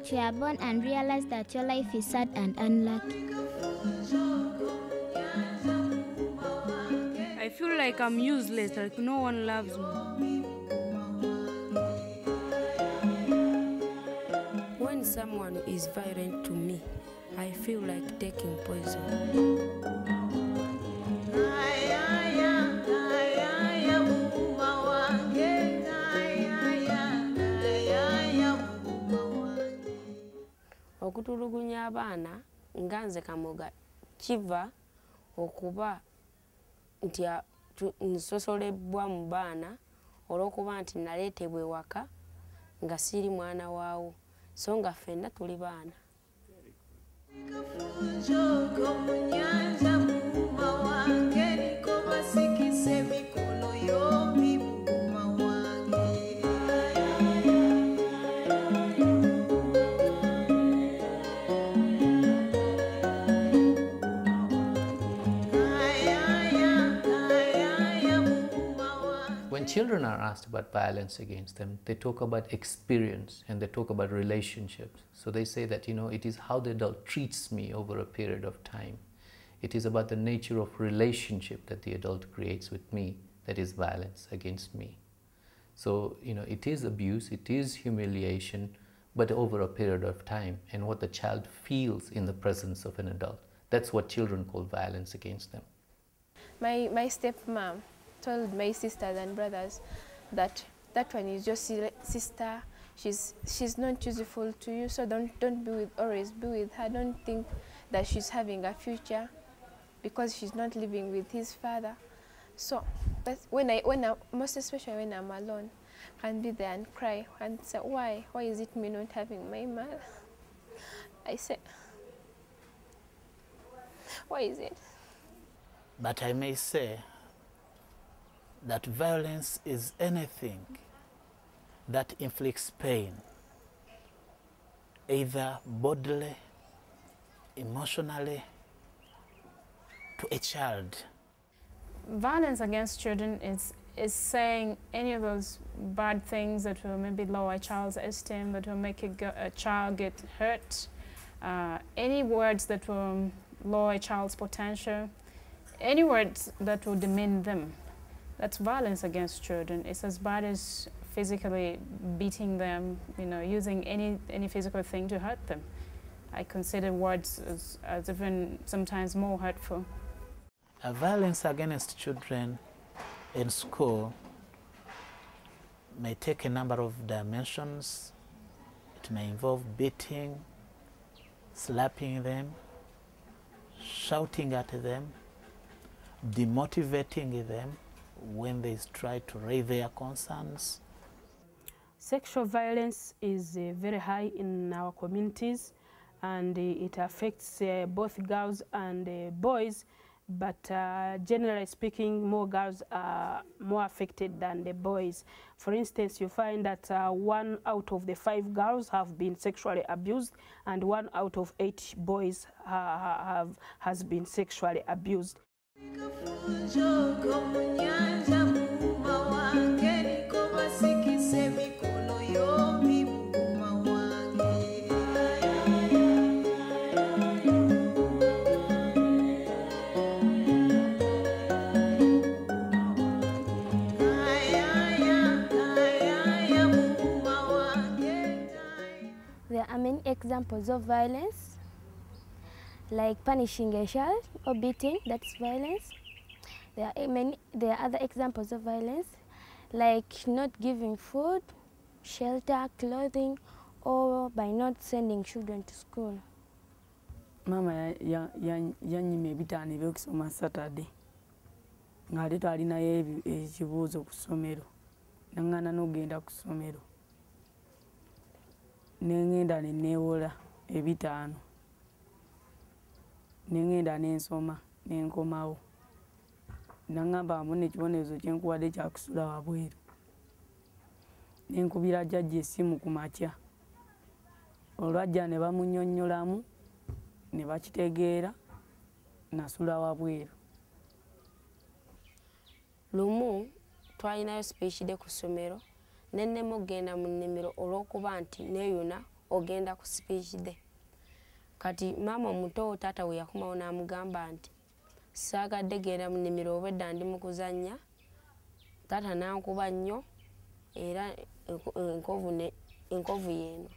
that you are born and realize that your life is sad and unlucky. I feel like I'm useless, like no one loves me. When someone is violent to me, I feel like taking poison. Okutulugunya abaana nganze kamoga kiva okuba nti nsosolebwa mu baana olw'okuba nti naleetebwa ewaka nga siri mwana waawo so nga ffenna tuli baana. When children are asked about violence against them, they talk about experience and they talk about relationships. So they say that, it is how the adult treats me over a period of time. It is about the nature of relationship that the adult creates with me that is violence against me. So, it is abuse, it is humiliation, but over a period of time, and what the child feels in the presence of an adult. That's what children call violence against them. My stepmom told my sisters and brothers that one is just sister. She's not useful to you, so always be with her. Don't think that she's having a future because she's not living with his father. So that's most especially when I'm alone, I can be there and cry and say, why is it me not having my mother? I say, why is it? But I may say that violence is anything that inflicts pain, either bodily, emotionally, to a child. Violence against children is saying any of those bad things that will maybe lower a child's esteem, that will make a child get hurt, any words that will lower a child's potential, any words that will demean them. That's violence against children. It's as bad as physically beating them, using any physical thing to hurt them. I consider words as even sometimes more hurtful. Violence against children in school may take a number of dimensions. It may involve beating, slapping them, shouting at them, demotivating them when they try to raise their concerns. Sexual violence is very high in our communities, and it affects both girls and boys, but generally speaking, more girls are more affected than the boys. For instance, you find that 1 out of the 5 girls have been sexually abused, and 1 out of 8 boys has been sexually abused. There are many examples of violence, like punishing a child or beating, that's violence. There are other examples of violence, like not giving food, shelter, clothing, or by not sending children to school. Mama yanyima ebitaano eby'okusoma Saturday ng'ate twalinayo ekibuuzo ku ssomero, naŋŋaana n'okugenda ku ssomero, neŋŋenda ne neewola ebitaano, neŋŋenda n'ensoma n'enkomawo, naŋŋamba mbona ekibonerezo kye nkuwadde kya kusula wabweru, nenkubira jjajja essimu ku makya, olwajja ne bamunnyonnyolamu ne bakitegeera, nasula wabweru. Lumu twalinayo speech day ku ssomero, ne nnema okugenda mu nnimiro olw'okuba nti neeyuna ogenda ku speech de. Kati mama omuto taata we yakomawo n'amugamba nti saagadde genda mu nnimiro obwedda ndi mu kuzannya. Taata n'ankuba nnyo era enkovu yeeno.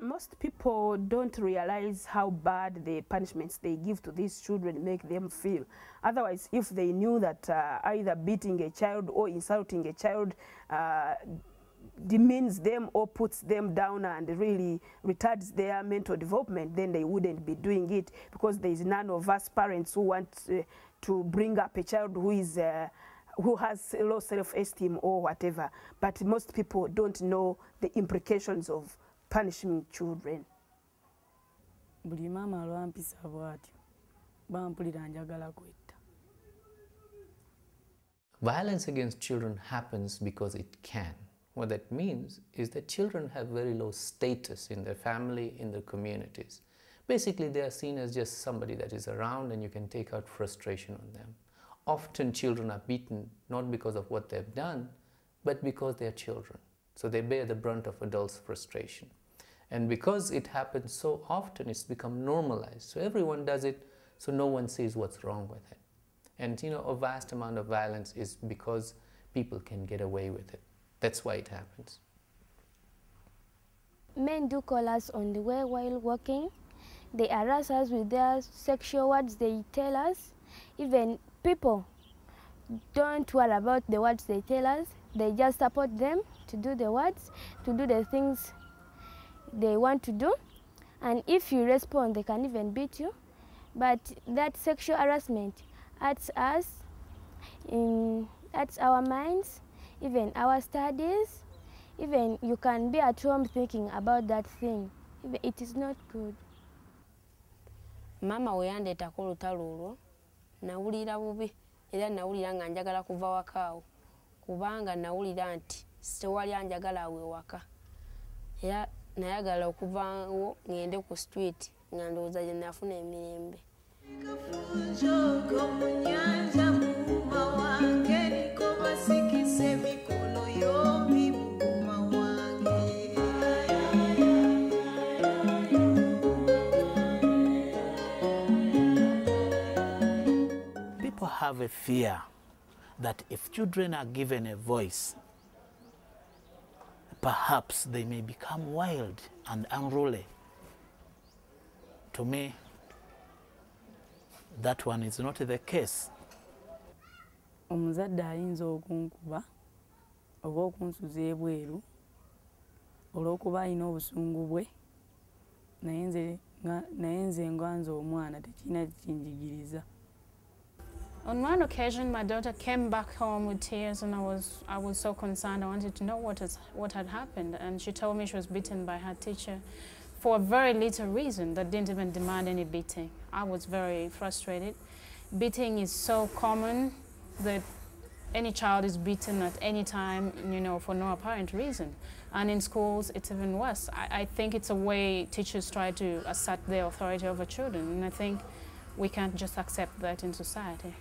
Most people don't realize how bad the punishments they give to these children make them feel. Otherwise, if they knew that either beating a child or insulting a child demeans them or puts them down and really retards their mental development, then they wouldn't be doing it, because there is none of us parents who want to bring up a child who has low self-esteem or whatever. But most people don't know the implications of punishing children. Buli mama alwampisa bwatyo bampulira njagala kwetta. Violence against children happens because it can. What that means is that children have very low status in their family, in their communities. Basically, they are seen as just somebody that is around and you can take out frustration on them. Often children are beaten not because of what they've done, but because they are children. So they bear the brunt of adults' frustration. And because it happens so often, it's become normalized. So everyone does it, so no one sees what's wrong with it. And a vast amount of violence is because people can get away with it. That's why it happens. Men do call us on the way while walking. They harass us with their sexual words they tell us. Even people don't worry about the words they tell us. They just support them to do the words, to do the things they want to do. And if you respond, they can even beat you. But that sexual harassment hurts us, hurts our minds, even our studies. Even you can be at home thinking about that thing. It is not good. Mama we yandeetako olutalo olwo nawulira bubi era nawulira nga njagala kuva waka awo kubanga nawulira nti tewali anjagala awo ewaka era nayagala okuvaawo ngende ku street nga ndowooza gye nafuna emirembe. People have a fear that if children are given a voice, perhaps they may become wild and unruly. To me, that one is not the case. Omuzadde ayinza okunkuba oba okunsuza ebweru olw'okuba alina obusungu bwe, naye nze nganze omwana tekirina kinjigiriza. On one occasion, my daughter came back home with tears, and I was so concerned. I wanted to know what had happened, and she told me she was beaten by her teacher for a very little reason that didn't even demand any beating. I was very frustrated. Beating is so common that any child is beaten at any time, for no apparent reason. And in schools, it's even worse. I think it's a way teachers try to assert their authority over children, and I think we can't just accept that in society.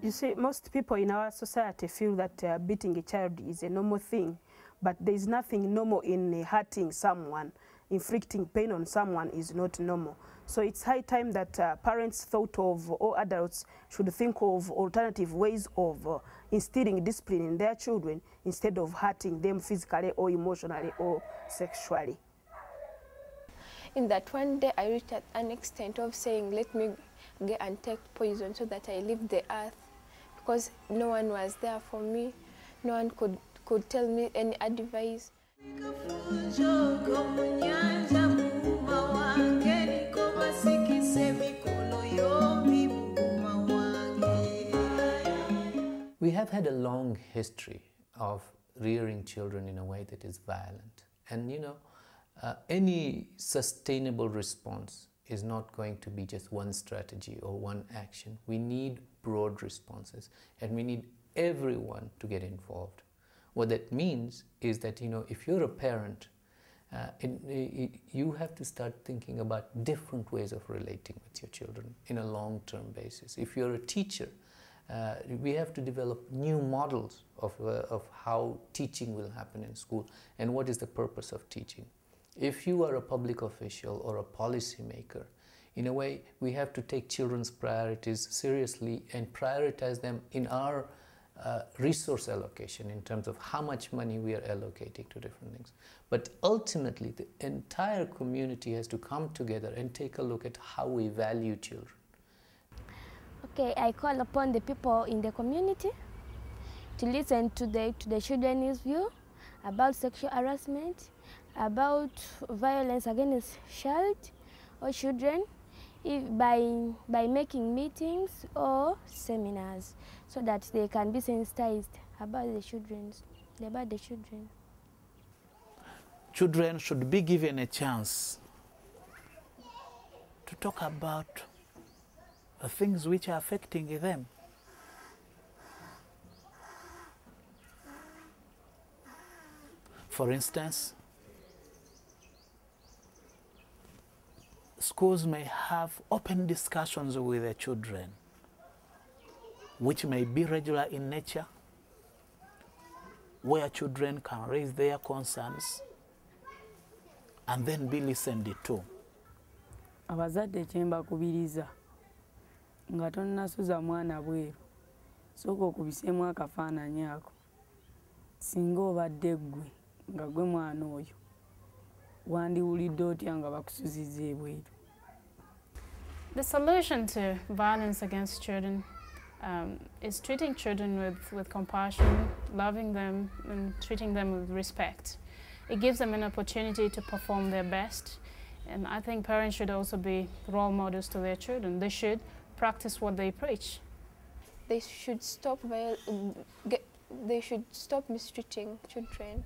You see, most people in our society feel that beating a child is a normal thing, but there is nothing normal in hurting someone. Inflicting pain on someone is not normal. So it's high time that parents thought of, or adults should think of alternative ways of instilling discipline in their children instead of hurting them physically or emotionally or sexually. In that one day I reached an extent of saying, let me get and take poison so that I leave the earth, because no one was there for me. No one could tell me any advice. We have had a long history of rearing children in a way that is violent. And any sustainable response is not going to be just one strategy or one action. We need broad responses, and we need everyone to get involved. What that means is that, if you're a parent, you have to start thinking about different ways of relating with your children in a long-term basis. If you're a teacher, we have to develop new models of how teaching will happen in school and what is the purpose of teaching. If you are a public official or a policy maker, in a way, we have to take children's priorities seriously and prioritize them in our resource allocation in terms of how much money we are allocating to different things. But ultimately, the entire community has to come together and take a look at how we value children. Okay, I call upon the people in the community to listen to the children's view about sexual harassment, about violence against child or children, by making meetings or seminars, so that they can be sensitized about the children. Children should be given a chance to talk about the things which are affecting them. For instance, schools may have open discussions with the children, which may be regular in nature, where children can raise their concerns and then be listened to. Abazadde kye mbakubiriza nga tonnasuza mwana bweru, sooka okubiseemu akafaananyi ako. Singa obadde ggwe nga gwe mwana oyo, wandiwulidde otya nga bakusuzizza ebweru? The solution to violence against children is treating children with compassion, loving them, and treating them with respect. It gives them an opportunity to perform their best, and I think parents should also be role models to their children. They should practice what they preach. They should stop mistreating children.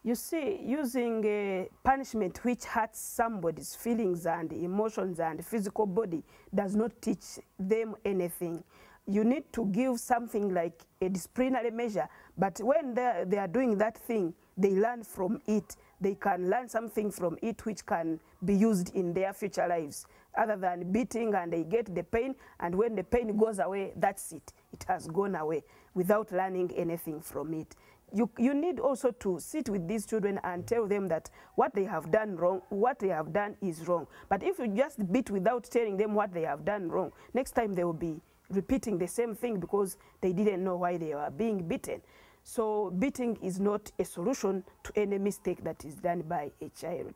You see, using punishment which hurts somebody's feelings and emotions and physical body does not teach them anything. You need to give something like a disciplinary measure, but when they are doing that thing, they learn from it. They can learn something from it which can be used in their future lives, other than beating and they get the pain, and when the pain goes away, that's it. It has gone away without learning anything from it. You need also to sit with these children and tell them that what they have done wrong, what they have done is wrong. But if you just beat without telling them what they have done wrong, next time they will be repeating the same thing because they didn't know why they were being beaten. So beating is not a solution to any mistake that is done by a child.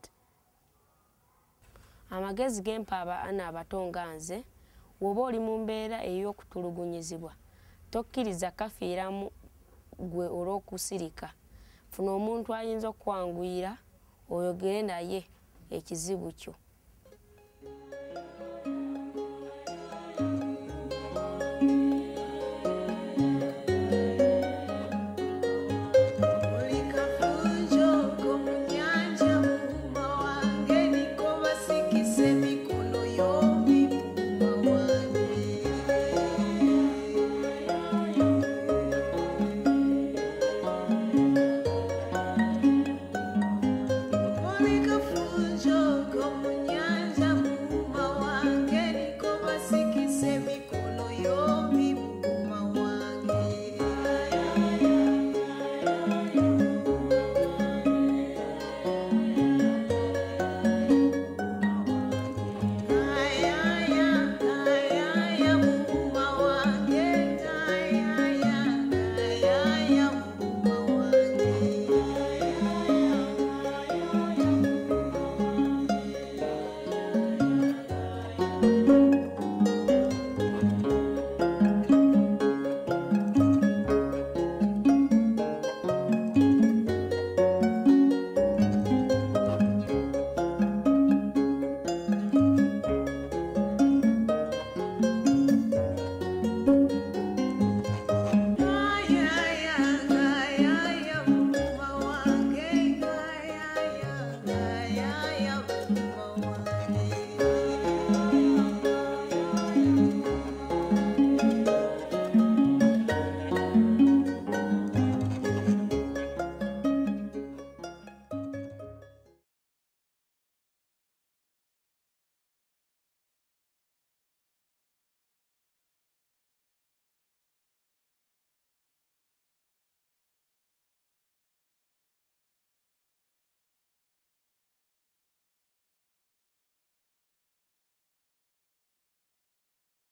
Amagezi gempa abaana abato nga nze, woba oli mu mbeera ey'okutulugunyizibwa, tokkiriza kafiiramu gwe olw'okusirika. Funa omuntu ayinza okukwanguyira oyogere naye ekizibu kyo.